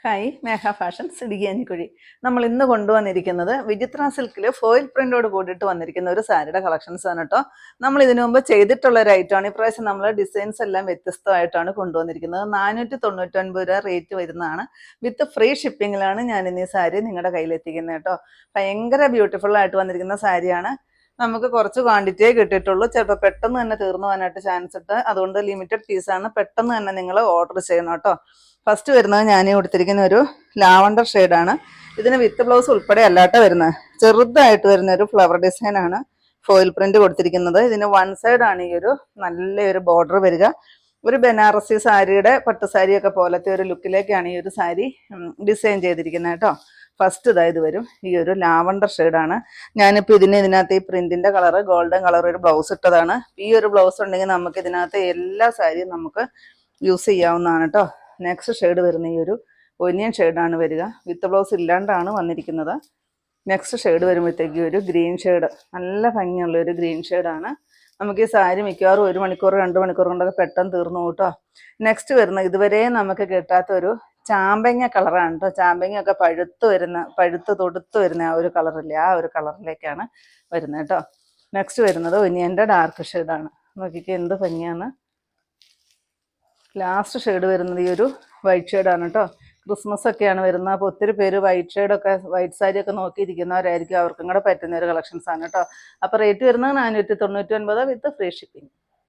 Hi, മേഘ fashions ഇടുക്കിയാനിക്കുഴി. നമ്മൾ ഇന്ന് കൊണ്ടുവന്നിരിക്കുന്നത് വിചിത്ര സിൽക്കിൽ ഫോയിൽ പ്രിന്റോട് കൂടിയിട്ട് വന്നിരിക്കുന്ന ഒരു സാരിയുടെ കളക്ഷൻസ് ആണ് കേട്ടോ. നമ്മൾ ഇതിനു മുമ്പ് ചെയ്തിട്ടുള്ള ഒരു ഐറ്റമാണ്. ഇപ്രാവശ്യം നമ്മൾ ഡിസൈൻസ് എല്ലാം വ്യത്യസ്തമായിട്ടാണ് കൊണ്ടുവന്നിരിക്കുന്നത്. 499 രൂപ റേറ്റ് വരുന്നതാണ്. വിത്ത് ഫ്രീ ഷിപ്പിങ്ങിലാണ് ഞാൻ ഇന്ന് ഈ സാരി നിങ്ങളുടെ കയ്യിലെത്തിക്കുന്നത് കേട്ടോ. ഭയങ്കര ബ്യൂട്ടിഫുൾ ആയിട്ട് വന്നിരിക്കുന്ന സാരിയാണ്. നമുക്ക് കുറച്ച് ക്വാണ്ടിറ്റിയേ കിട്ടിയിട്ടുള്ളൂ. ചിലപ്പോൾ പെട്ടെന്ന് തന്നെ തീർന്നു പോകാനായിട്ട് ചാൻസ് ഉണ്ട്. അതുകൊണ്ട് ലിമിറ്റഡ് പീസാണ്. പെട്ടെന്ന് തന്നെ നിങ്ങൾ ഓർഡർ ചെയ്യണം കേട്ടോ. ഫസ്റ്റ് വരുന്നത് ഞാൻ കൊടുത്തിരിക്കുന്ന ഒരു ലാവണ്ടർ ഷെയ്ഡാണ്. ഇതിന് വിത്ത് ബ്ലൗസ് ഉൾപ്പെടെ അല്ലാത്ത വരുന്നത്. ചെറുതായിട്ട് വരുന്ന ഒരു ഫ്ലവർ ഡിസൈനാണ് ഫോയിൽ പ്രിന്റ് കൊടുത്തിരിക്കുന്നത്. ഇതിന് വൺ സൈഡാണ് ഈ ഒരു നല്ലൊരു ബോർഡർ വരിക. ഒരു ബനാറസി സാരിയുടെ പട്ടുസാരിയൊക്കെ പോലത്തെ ഒരു ലുക്കിലേക്കാണ് ഈ ഒരു സാരി ഡിസൈൻ ചെയ്തിരിക്കുന്നത് കേട്ടോ. ഫസ്റ്റ് ഇതായത് വരും ഈ ഒരു ലാവണ്ടർ ഷെയ്ഡാണ്. ഞാനിപ്പോൾ ഇതിനകത്ത് ഈ പ്രിന്റിന്റെ കളർ ഗോൾഡൻ കളർ ഒരു ബ്ലൗസ് ഇട്ടതാണ്. ഈ ഒരു ബ്ലൗസ് ഉണ്ടെങ്കിൽ നമുക്ക് ഇതിനകത്ത് എല്ലാ സാരിയും നമുക്ക് യൂസ് ചെയ്യാവുന്നതാണ് കേട്ടോ. നെക്സ്റ്റ് ഷെയ്ഡ് വരുന്ന ഈ ഒരു ഒനിയൻ ഷെയ്ഡാണ് വരിക. വിത്ത് ബ്ലൗസ് ഇല്ലാണ്ടാണ് വന്നിരിക്കുന്നത്. നെക്സ്റ്റ് ഷെയ്ഡ് വരുമ്പോഴത്തേക്ക് ഒരു ഗ്രീൻ ഷെയ്ഡ്, നല്ല ഭംഗിയുള്ള ഒരു ഗ്രീൻ ഷെയ്ഡാണ്. നമുക്ക് ഈ സാരി മിക്കവാറും 1 മണിക്കൂർ 2 മണിക്കൂർ കൊണ്ടൊക്കെ പെട്ടെന്ന് തീർന്നു കേട്ടോ. നെക്സ്റ്റ് വരുന്ന ഇതുവരെ നമുക്ക് കിട്ടാത്ത ഒരു ചാമ്പങ്ങ കളറാണ് കേട്ടോ. ചാമ്പങ്ങയൊക്കെ പഴുത്ത് തൊടുത്ത് വരുന്ന ആ ഒരു കളറില്ലേ, ആ ഒരു കളറിലേക്കാണ് വരുന്നത് കേട്ടോ. നെക്സ്റ്റ് വരുന്നത് ഒനിയൻ്റെ ഡാർക്ക് ഷെയ്ഡാണ്. നോക്കിക്കേ എന്ത് ഭംഗിയാണ്. ലാസ്റ്റ് ഷെയ്ഡ് വരുന്നത് ഈ ഒരു വൈറ്റ് ഷെയ്ഡാണ് കേട്ടോ. ക്രിസ്മസ് ഒക്കെയാണ് വരുന്നത്. അപ്പോൾ ഒത്തിരി പേര് വൈറ്റ് സാരിയൊക്കെ നോക്കിയിരിക്കുന്നവരായിരിക്കും. അവർക്കും കൂടെ പറ്റുന്ന ഒരു കളക്ഷൻസ് ആണ് കേട്ടോ. അപ്പോൾ റേറ്റ് വരുന്നത് 499 വിത്ത് ഫ്രീ ഷിപ്പിംഗ്.